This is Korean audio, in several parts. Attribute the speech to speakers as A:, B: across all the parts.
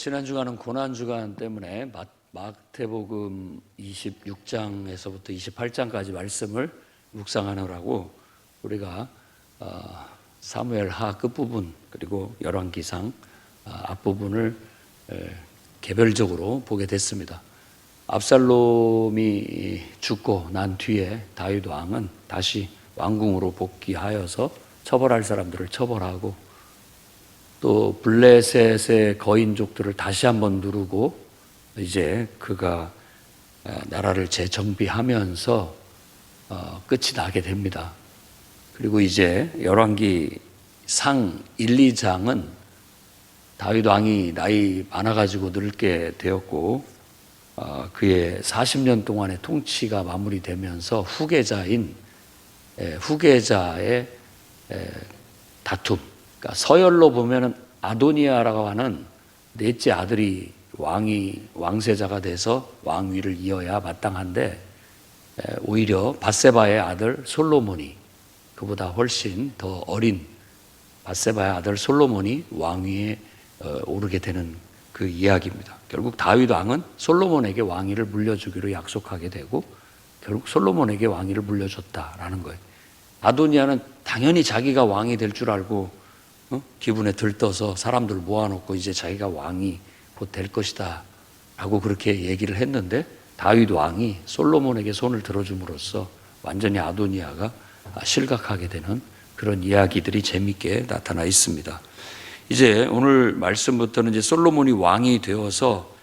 A: 지난 주간은 고난 주간 때문에 마태복음 26장에서부터 28장까지 말씀을 묵상하느라고 우리가 사무엘하 끝부분 그리고 열왕기상 앞부분을 개별적으로 보게 됐습니다. 압살롬이 죽고 난 뒤에 다윗 왕은 다시 왕궁으로 복귀하여서 처벌할 사람들을 처벌하고 또 블레셋의 거인족들을 다시 한번 누르고 이제 그가 나라를 재정비하면서 끝이 나게 됩니다. 그리고 이제 열왕기상 1, 2장은 다윗 왕이 나이 많아가지고 늙게 되었고 그의 40년 동안의 통치가 마무리되면서 후계자의 다툼, 그러니까 서열로 보면은 아도니아라고 하는 넷째 아들이 왕세자가 돼서 왕위를 이어야 마땅한데 오히려 밧세바의 아들 솔로몬이 그보다 훨씬 더 어린 밧세바의 아들 솔로몬이 왕위에 오르게 되는 그 이야기입니다. 결국 다윗 왕은 솔로몬에게 왕위를 물려주기로 약속하게 되고 결국 솔로몬에게 왕위를 물려줬다라는 거예요. 아도니아는 당연히 자기가 왕이 될 줄 알고 기분에 들떠서 사람들 모아놓고 이제 자기가 왕이 곧 될 것이다 라고 그렇게 얘기를 했는데 다윗 왕이 솔로몬에게 손을 들어줌으로써 완전히 아도니아가 실각하게 되는 그런 이야기들이 재미있게 나타나 있습니다. 이제 오늘 말씀부터는 이제 솔로몬이 왕이 되어서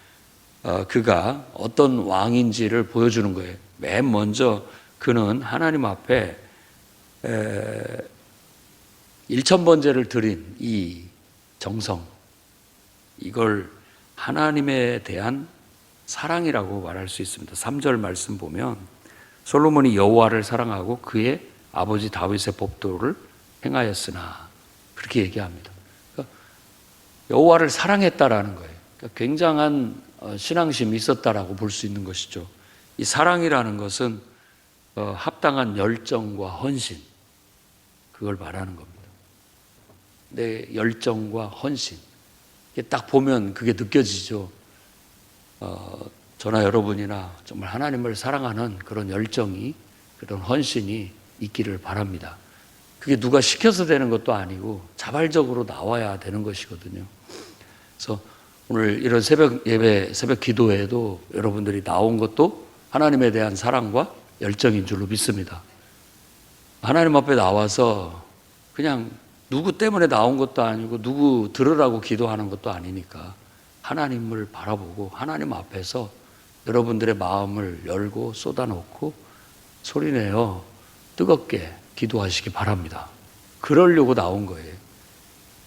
A: 그가 어떤 왕인지를 보여주는 거예요. 맨 먼저 그는 하나님 앞에 1,000번제를 드린 이 정성, 이걸 하나님에 대한 사랑이라고 말할 수 있습니다. 3절 말씀 보면 솔로몬이 여호와를 사랑하고 그의 아버지 다윗의 법도를 행하였으나 그렇게 얘기합니다. 그러니까 여호와를 사랑했다라는 거예요. 그러니까 굉장한 신앙심이 있었다라고 볼 수 있는 것이죠. 이 사랑이라는 것은 합당한 열정과 헌신, 그걸 말하는 겁니다. 내 열정과 헌신, 딱 보면 그게 느껴지죠. 저나 여러분이나 정말 하나님을 사랑하는 그런 열정이, 그런 헌신이 있기를 바랍니다. 그게 누가 시켜서 되는 것도 아니고 자발적으로 나와야 되는 것이거든요. 그래서 오늘 이런 새벽 예배, 새벽 기도에도 여러분들이 나온 것도 하나님에 대한 사랑과 열정인 줄로 믿습니다. 하나님 앞에 나와서 그냥 누구 때문에 나온 것도 아니고 누구 들으라고 기도하는 것도 아니니까 하나님을 바라보고 하나님 앞에서 여러분들의 마음을 열고 쏟아놓고 소리내어 뜨겁게 기도하시기 바랍니다. 그러려고 나온 거예요.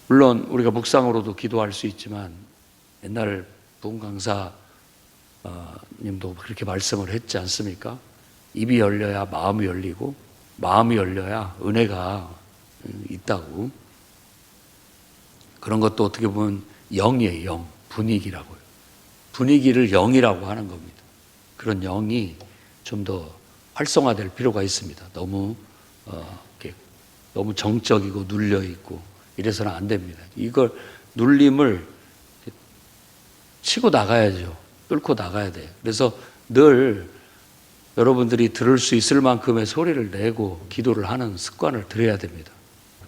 A: 물론 우리가 묵상으로도 기도할 수 있지만 옛날 부흥 강사 님도 그렇게 말씀을 했지 않습니까? 입이 열려야 마음이 열리고 마음이 열려야 은혜가 있다고. 그런 것도 어떻게 보면 영이에요. 영, 분위기라고요. 분위기를 영이라고 하는 겁니다. 그런 영이 좀 더 활성화될 필요가 있습니다. 너무 정적이고 눌려 있고 이래서는 안 됩니다. 이걸 눌림을 치고 나가야죠. 뚫고 나가야 돼요. 그래서 늘 여러분들이 들을 수 있을 만큼의 소리를 내고 기도를 하는 습관을 들여야 됩니다.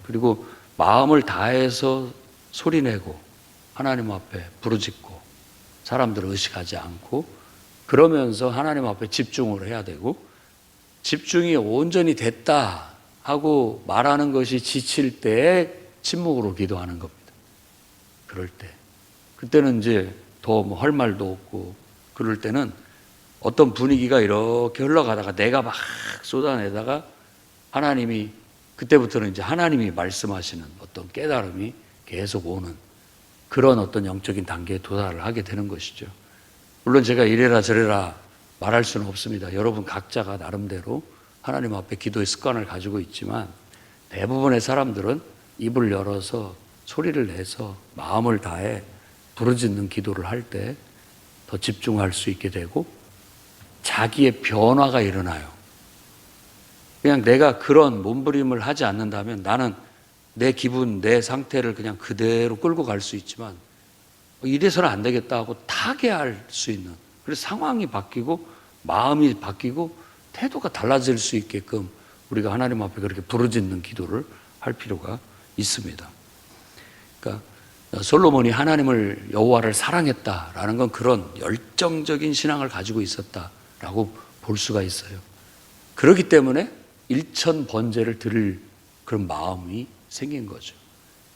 A: 그리고 마음을 다해서 소리내고 하나님 앞에 부르짖고 사람들을 의식하지 않고 그러면서 하나님 앞에 집중을 해야 되고 집중이 온전히 됐다 하고 말하는 것이 지칠 때 침묵으로 기도하는 겁니다. 그럴 때. 그때는 이제 더 뭐 할 말도 없고 그럴 때는 어떤 분위기가 이렇게 흘러가다가 내가 막 쏟아내다가 하나님이 그때부터는 이제 하나님이 말씀하시는 어떤 깨달음이 계속 오는 그런 어떤 영적인 단계에 도달을 하게 되는 것이죠. 물론 제가 이래라 저래라 말할 수는 없습니다. 여러분 각자가 나름대로 하나님 앞에 기도의 습관을 가지고 있지만 대부분의 사람들은 입을 열어서 소리를 내서 마음을 다해 부르짖는 기도를 할 때 더 집중할 수 있게 되고 자기의 변화가 일어나요. 그냥 내가 그런 몸부림을 하지 않는다면 나는 내 기분, 내 상태를 그냥 그대로 끌고 갈 수 있지만 이래서는 안 되겠다 하고 타개할 수 있는, 그래서 상황이 바뀌고 마음이 바뀌고 태도가 달라질 수 있게끔 우리가 하나님 앞에 그렇게 부르짖는 기도를 할 필요가 있습니다. 그러니까 솔로몬이 하나님을, 여호와를 사랑했다라는 건 그런 열정적인 신앙을 가지고 있었다라고 볼 수가 있어요. 그렇기 때문에 일천 번제를 드릴 그런 마음이 생긴 거죠.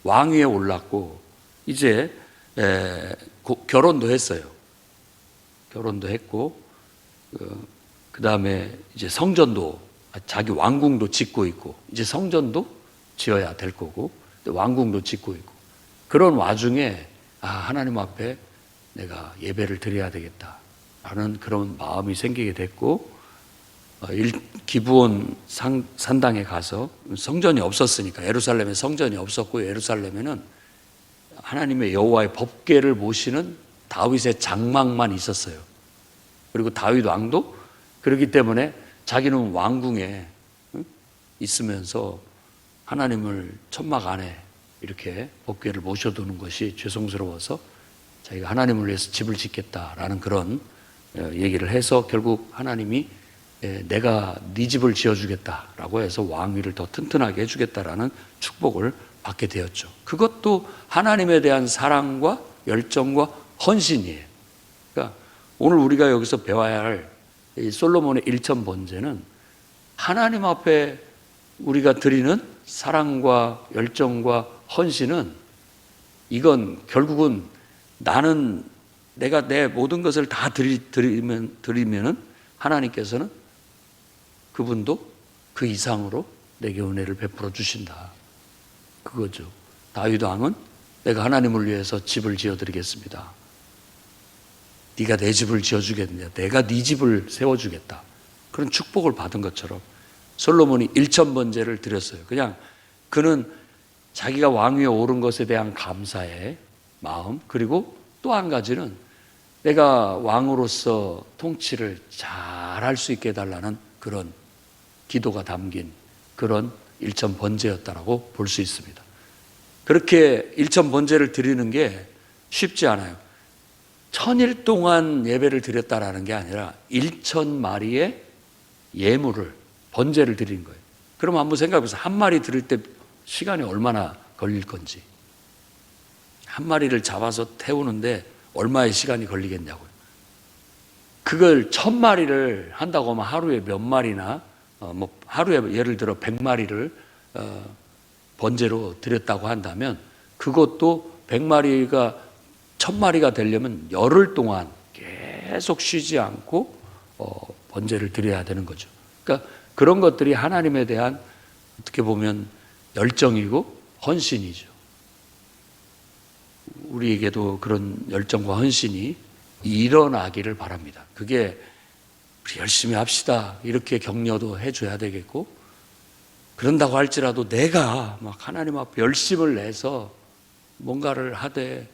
A: 왕위에 올랐고 이제 결혼도 했어요. 결혼도 했고 그 다음에 이제 성전도, 자기 왕궁도 짓고 있고, 이제 성전도 지어야 될 거고, 왕궁도 짓고 있고, 그런 와중에 하나님 앞에 내가 예배를 드려야 되겠다라는 그런 마음이 생기게 됐고, 기브온 산당에 가서, 성전이 없었으니까, 예루살렘에 성전이 없었고, 예루살렘에는 하나님의 여호와의 법궤를 모시는 다윗의 장막만 있었어요. 그리고 다윗 왕도 그렇기 때문에 자기는 왕궁에 있으면서 하나님을 천막 안에 이렇게 법궤를 모셔두는 것이 죄송스러워서 자기가 하나님을 위해서 집을 짓겠다라는 그런 얘기를 해서 결국 하나님이 내가 네 집을 지어주겠다라고 해서 왕위를 더 튼튼하게 해주겠다라는 축복을 받게 되었죠. 그것도 하나님에 대한 사랑과 열정과 헌신이에요. 그러니까 오늘 우리가 여기서 배워야 할 이 솔로몬의 일천 번제는 하나님 앞에 우리가 드리는 사랑과 열정과 헌신은, 이건 결국은 나는 내가 내 모든 것을 다 드리면은 하나님께서는 그분도 그 이상으로 내게 은혜를 베풀어 주신다. 그거죠. 다윗 왕은 내가 하나님을 위해서 집을 지어드리겠습니다. 네가 내 집을 지어주겠느냐, 내가 네 집을 세워주겠다, 그런 축복을 받은 것처럼 솔로몬이 일천 번제를 드렸어요. 그냥 그는 자기가 왕위에 오른 것에 대한 감사의 마음, 그리고 또 한 가지는 내가 왕으로서 통치를 잘할 수 있게 해달라는 그런 기도가 담긴 그런 일천 번제였다라고 볼 수 있습니다. 그렇게 일천 번제를 드리는 게 쉽지 않아요. 1000일 동안 예배를 드렸다라는 게 아니라 1000마리의 예물을, 번제를 드린 거예요. 그럼 한번 생각해 보세요. 한 마리 드릴 때 시간이 얼마나 걸릴 건지. 한 마리를 잡아서 태우는데 얼마의 시간이 걸리겠냐고요. 그걸 1000마리를 한다고 하면 하루에 몇 마리나, 하루에 예를 들어 100마리를 번제로 드렸다고 한다면, 그것도 100마리가 1000마리가 되려면 열흘 동안 계속 쉬지 않고 번제를 드려야 되는 거죠. 그러니까 그런 것들이 하나님에 대한 어떻게 보면 열정이고 헌신이죠. 우리에게도 그런 열정과 헌신이 일어나기를 바랍니다. 그게 우리 열심히 합시다 이렇게 격려도 해줘야 되겠고, 그런다고 할지라도 내가 막 하나님 앞에 열심을 내서 뭔가를 하되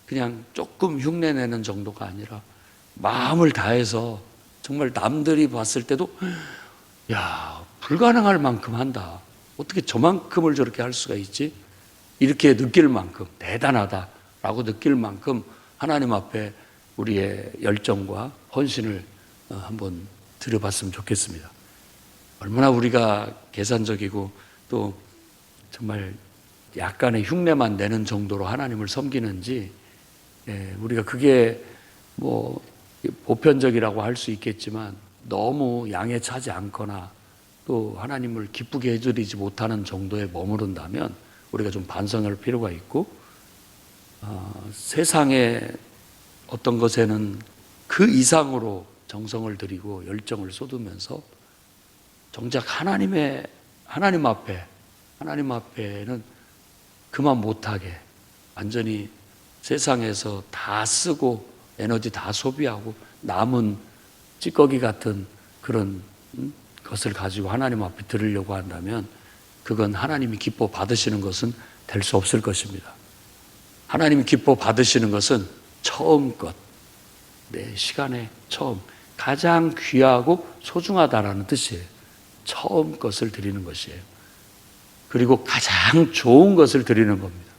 A: 그냥 조금 흉내내는 정도가 아니라 마음을 다해서 정말 남들이 봤을 때도 야, 불가능할 만큼 한다, 어떻게 저만큼을 저렇게 할 수가 있지, 이렇게 느낄 만큼 대단하다라고 느낄 만큼 하나님 앞에 우리의 열정과 헌신을 한번 드려봤으면 좋겠습니다. 얼마나 우리가 계산적이고 또 정말 약간의 흉내만 내는 정도로 하나님을 섬기는지, 우리가 그게 뭐 보편적이라고 할 수 있겠지만 너무 양에 차지 않거나 또 하나님을 기쁘게 해드리지 못하는 정도에 머무른다면 우리가 좀 반성할 필요가 있고, 세상의 어떤 것에는 그 이상으로 정성을 들이고 열정을 쏟으면서 정작 하나님 앞에는 그만 못하게 완전히 세상에서 다 쓰고 에너지 다 소비하고 남은 찌꺼기 같은 그런 것을 가지고 하나님 앞에 드리려고 한다면 그건 하나님이 기뻐 받으시는 것은 될 수 없을 것입니다. 하나님이 기뻐 받으시는 것은 처음껏, 내 시간에 처음, 가장 귀하고 소중하다라는 뜻이에요. 처음 것을 드리는 것이에요. 그리고 가장 좋은 것을 드리는 겁니다.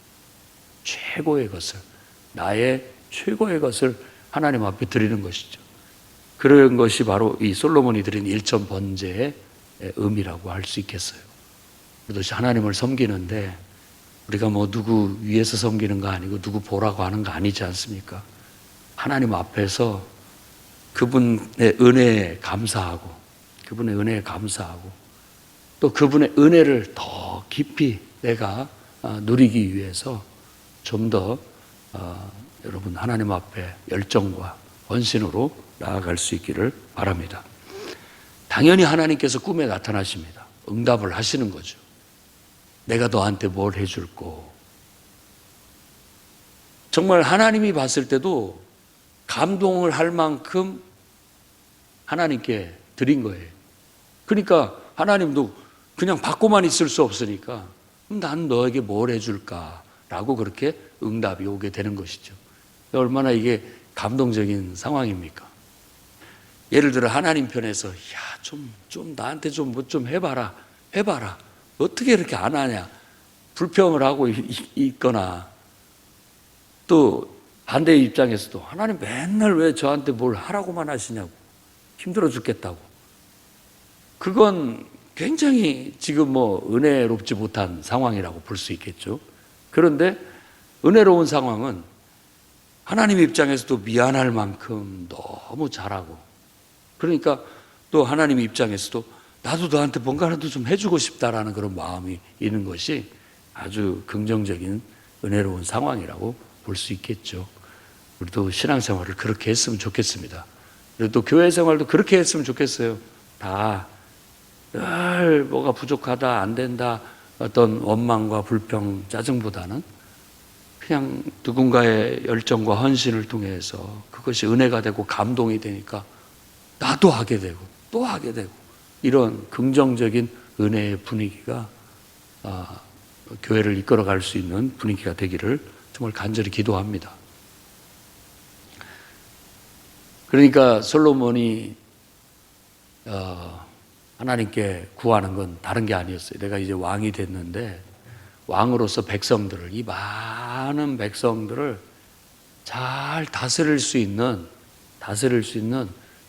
A: 최고의 것을, 나의 최고의 것을 하나님 앞에 드리는 것이죠. 그런 것이 바로 이 솔로몬이 드린 일천 번제의 의미라고 할 수 있겠어요. 그것이 하나님을 섬기는데 우리가 뭐 누구 위에서 섬기는 거 아니고 누구 보라고 하는 거 아니지 않습니까? 하나님 앞에서 그분의 은혜에 감사하고 그분의 은혜에 감사하고 또 그분의 은혜를 더 깊이 내가 누리기 위해서 좀 더 여러분 하나님 앞에 열정과 헌신으로 나아갈 수 있기를 바랍니다. 당연히 하나님께서 꿈에 나타나십니다. 응답을 하시는 거죠. 내가 너한테 뭘 해줄꼬. 정말 하나님이 봤을 때도 감동을 할 만큼 하나님께 드린 거예요. 그러니까 하나님도 그냥 받고만 있을 수 없으니까 난 너에게 뭘 해줄까라고 그렇게 응답이 오게 되는 것이죠. 얼마나 이게 감동적인 상황입니까? 예를 들어 하나님 편에서 좀 나한테 좀 뭐 좀 해봐라. 어떻게 이렇게 안 하냐. 불평을 하고 있거나 또 반대의 입장에서도 하나님 맨날 왜 저한테 뭘 하라고만 하시냐고. 힘들어 죽겠다고. 그건 굉장히 지금 뭐 은혜롭지 못한 상황이라고 볼 수 있겠죠. 그런데 은혜로운 상황은 하나님 입장에서도 미안할 만큼 너무 잘하고 그러니까 또 하나님 입장에서도 나도 너한테 뭔가라도 좀 해주고 싶다라는 그런 마음이 있는 것이 아주 긍정적인 은혜로운 상황이라고 볼 수 있겠죠. 우리도 신앙생활을 그렇게 했으면 좋겠습니다. 그리고 또 교회 생활도 그렇게 했으면 좋겠어요. 다 늘 뭐가 부족하다, 안 된다, 어떤 원망과 불평, 짜증보다는 그냥 누군가의 열정과 헌신을 통해서 그것이 은혜가 되고 감동이 되니까 나도 하게 되고 또 하게 되고 이런 긍정적인 은혜의 분위기가 교회를 이끌어갈 수 있는 분위기가 되기를 정말 간절히 기도합니다. 그러니까 솔로몬이 하나님께 구하는 건 다른 게 아니었어요. 내가 이제 왕이 됐는데 왕으로서 백성들을, 이 많은 백성들을 잘 다스릴 수 있는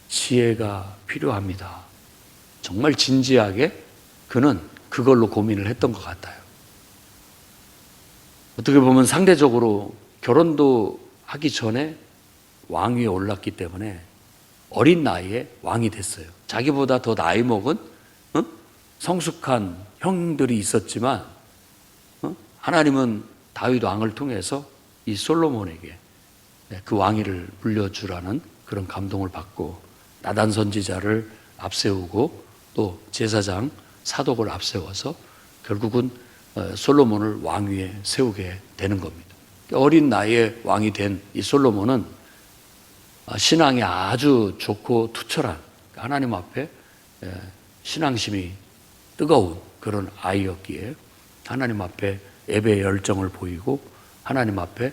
A: 지혜가 필요합니다. 정말 진지하게 그는 그걸로 고민을 했던 것 같아요. 어떻게 보면 상대적으로 결혼도 하기 전에 왕위에 올랐기 때문에 어린 나이에 왕이 됐어요. 자기보다 더 나이 먹은 성숙한 형들이 있었지만 하나님은 다윗 왕을 통해서 이 솔로몬에게 그 왕위를 물려주라는 그런 감동을 받고 나단 선지자를 앞세우고 또 제사장 사독을 앞세워서 결국은 솔로몬을 왕위에 세우게 되는 겁니다. 어린 나이에 왕이 된 이 솔로몬은 신앙이 아주 좋고 투철한 하나님 앞에 신앙심이 뜨거운 그런 아이였기에 하나님 앞에 예배의 열정을 보이고 하나님 앞에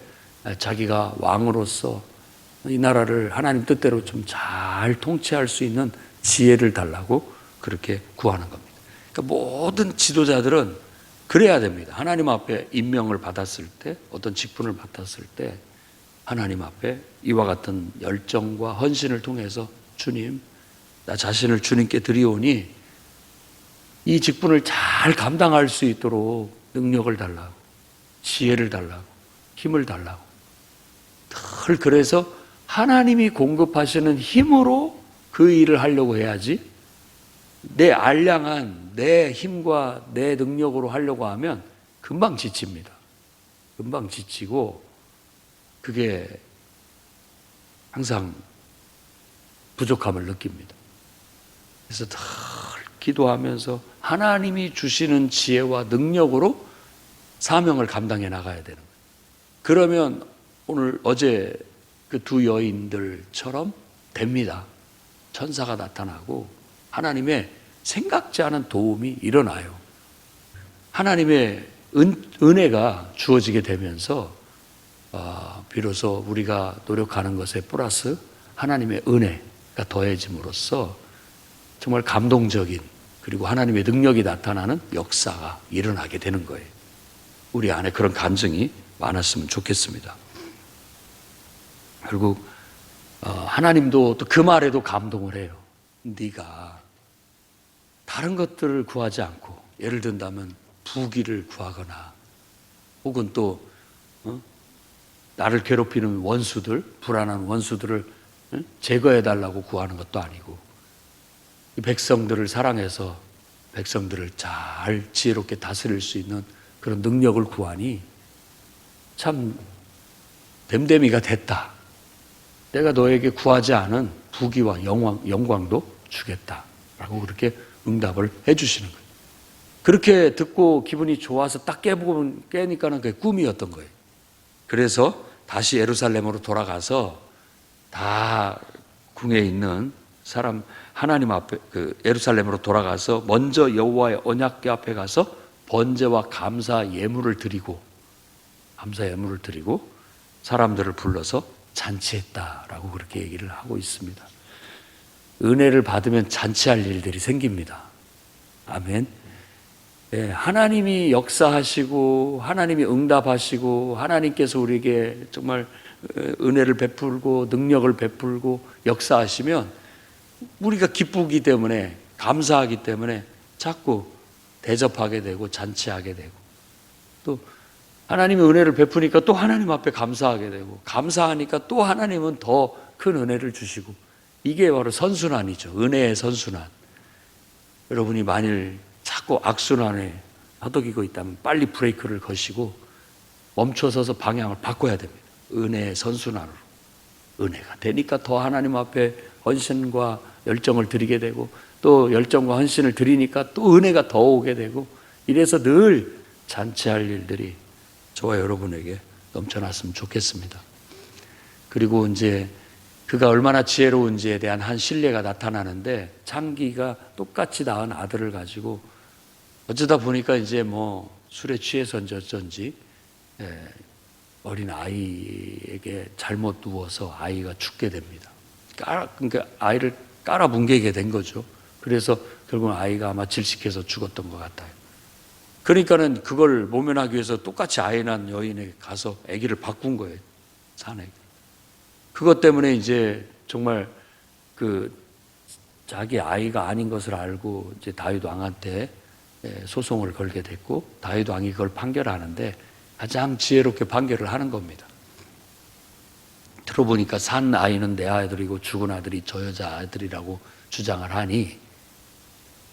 A: 자기가 왕으로서 이 나라를 하나님 뜻대로 좀 잘 통치할 수 있는 지혜를 달라고 그렇게 구하는 겁니다. 그러니까 모든 지도자들은 그래야 됩니다. 하나님 앞에 임명을 받았을 때, 어떤 직분을 맡았을 때 하나님 앞에 이와 같은 열정과 헌신을 통해서 주님, 나 자신을 주님께 드리오니 이 직분을 잘 감당할 수 있도록 능력을 달라고, 지혜를 달라고, 힘을 달라고. 늘 그래서 하나님이 공급하시는 힘으로 그 일을 하려고 해야지 내 알량한 내 힘과 내 능력으로 하려고 하면 금방 지칩니다. 금방 지치고 그게 항상 부족함을 느낍니다. 그래서 늘 기도하면서 하나님이 주시는 지혜와 능력으로 사명을 감당해 나가야 되는 거예요. 그러면 오늘 어제 그 두 여인들처럼 됩니다. 천사가 나타나고 하나님의 생각지 않은 도움이 일어나요. 하나님의 은혜가 주어지게 되면서 비로소 우리가 노력하는 것에 플러스 하나님의 은혜가 더해짐으로써 정말 감동적인 그리고 하나님의 능력이 나타나는 역사가 일어나게 되는 거예요. 우리 안에 그런 감정이 많았으면 좋겠습니다. 결국 하나님도 또 그 말에도 감동을 해요. 네가 다른 것들을 구하지 않고, 예를 든다면 부귀를 구하거나 혹은 또 나를 괴롭히는 원수들, 불안한 원수들을 제거해달라고 구하는 것도 아니고, 이 백성들을 사랑해서 백성들을 잘 지혜롭게 다스릴 수 있는 그런 능력을 구하니 참 됨됨이가 됐다. 내가 너에게 구하지 않은 부귀와 영광도 주겠다라고 그렇게 응답을 해주시는 거예요. 그렇게 듣고 기분이 좋아서 딱 깨니까는 그게 꿈이었던 거예요. 그래서 다시 예루살렘으로 돌아가서 다 궁에 있는 사람 하나님 앞에 예루살렘으로 돌아가서 먼저 여호와의 언약궤 앞에 가서 번제와 감사 예물을 드리고 사람들을 불러서 잔치했다라고 그렇게 얘기를 하고 있습니다. 은혜를 받으면 잔치할 일들이 생깁니다. 아멘. 네, 하나님이 역사하시고 하나님이 응답하시고 하나님께서 우리에게 정말 은혜를 베풀고 능력을 베풀고 역사하시면 우리가 기쁘기 때문에, 감사하기 때문에 자꾸 대접하게 되고 잔치하게 되고, 또 하나님의 은혜를 베푸니까 또 하나님 앞에 감사하게 되고, 감사하니까 또 하나님은 더 큰 은혜를 주시고, 이게 바로 선순환이죠. 은혜의 선순환. 여러분이 만일 자꾸 악순환에 허덕이고 있다면 빨리 브레이크를 거시고 멈춰서서 방향을 바꿔야 됩니다. 은혜의 선순환으로. 은혜가 되니까 더 하나님 앞에 헌신과 열정을 드리게 되고, 또 열정과 헌신을 드리니까 또 은혜가 더 오게 되고, 이래서 늘 잔치할 일들이 저와 여러분에게 넘쳐났으면 좋겠습니다. 그리고 이제 그가 얼마나 지혜로운지에 대한 한 신뢰가 나타나는데, 창기가 똑같이 낳은 아들을 가지고 어쩌다 보니까 이제 뭐 술에 취해서인지 어쩐지 어린 아이에게 잘못 누워서 아이가 죽게 됩니다. 그러니까 아이를 깔아뭉개게 된 거죠. 그래서 결국은 아이가 아마 질식해서 죽었던 것 같아요. 그러니까는 그걸 모면하기 위해서 똑같이 아이 낳은 여인에게 가서 아기를 바꾼 거예요. 산에. 그것 때문에 이제 정말 자기 아이가 아닌 것을 알고 이제 다윗 왕한테 소송을 걸게 됐고, 다윗 왕이 그걸 판결하는데 가장 지혜롭게 판결을 하는 겁니다. 들어보니까 산 아이는 내 아들이고 죽은 아들이 저 여자 아들이라고 주장을 하니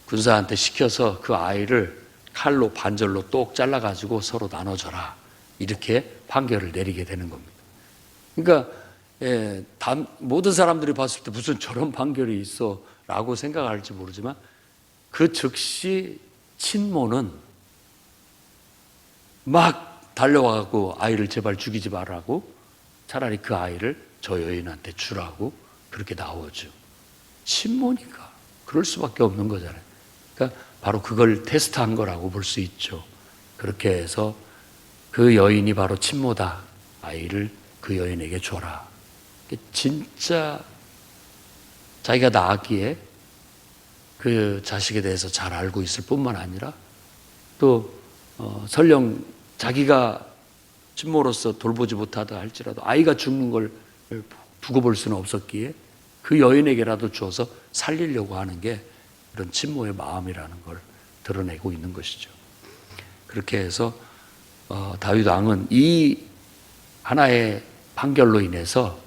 A: 군사한테 시켜서 그 아이를 칼로 반절로 똑 잘라가지고 서로 나눠줘라, 이렇게 판결을 내리게 되는 겁니다. 그러니까 모든 사람들이 봤을 때 무슨 저런 판결이 있어 라고 생각할지 모르지만, 그 즉시 친모는 막 달려와갖고 아이를 제발 죽이지 말라고, 차라리 그 아이를 저 여인한테 주라고 그렇게 나오죠. 친모니까 그럴 수밖에 없는 거잖아요. 그러니까 바로 그걸 테스트한 거라고 볼 수 있죠. 그렇게 해서 그 여인이 바로 친모다, 아이를 그 여인에게 줘라. 진짜 자기가 낳았기에 그 자식에 대해서 잘 알고 있을 뿐만 아니라, 또 설령 자기가 친모로서 돌보지 못하다 할지라도 아이가 죽는 걸 두고 볼 수는 없었기에 그 여인에게라도 줘서 살리려고 하는 게 그런 친모의 마음이라는 걸 드러내고 있는 것이죠. 그렇게 해서 다윗 왕은 이 하나의 판결로 인해서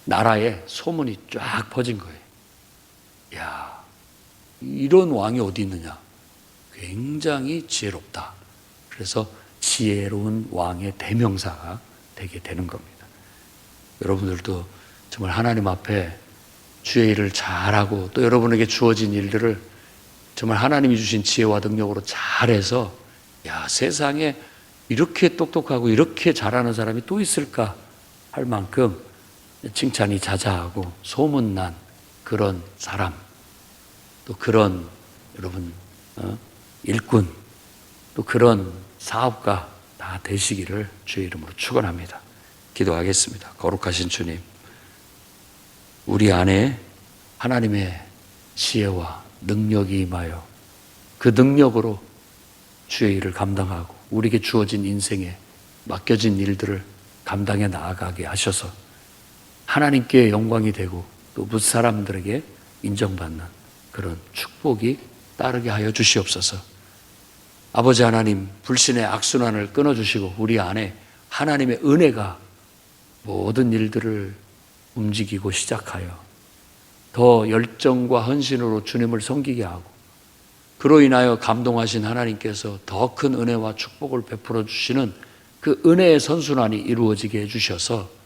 A: 나라에 소문이 쫙 퍼진 거예요. 야, 이런 왕이 어디 있느냐? 굉장히 지혜롭다. 그래서 지혜로운 왕의 대명사가 되게 되는 겁니다. 여러분들도 정말 하나님 앞에 주의 일을 잘하고, 또 여러분에게 주어진 일들을 정말 하나님이 주신 지혜와 능력으로 잘해서, 야, 세상에 이렇게 똑똑하고 이렇게 잘하는 사람이 또 있을까 할 만큼 칭찬이 자자하고 소문난 그런 사람, 또 그런 여러분 일꾼, 또 그런 사업가 다 되시기를 주의 이름으로 축원합니다. 기도하겠습니다. 거룩하신 주님, 우리 안에 하나님의 지혜와 능력이 임하여 그 능력으로 주의 일을 감당하고 우리에게 주어진 인생에 맡겨진 일들을 감당해 나아가게 하셔서 하나님께 영광이 되고 또 뭇 사람들에게 인정받는 그런 축복이 따르게 하여 주시옵소서. 아버지 하나님, 불신의 악순환을 끊어주시고 우리 안에 하나님의 은혜가 모든 일들을 움직이고 시작하여 더 열정과 헌신으로 주님을 섬기게 하고, 그로 인하여 감동하신 하나님께서 더 큰 은혜와 축복을 베풀어 주시는 그 은혜의 선순환이 이루어지게 해주셔서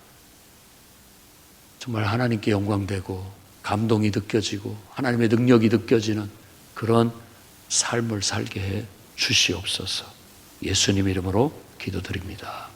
A: 정말 하나님께 영광되고 감동이 느껴지고 하나님의 능력이 느껴지는 그런 삶을 살게 해 주시옵소서. 예수님 이름으로 기도드립니다.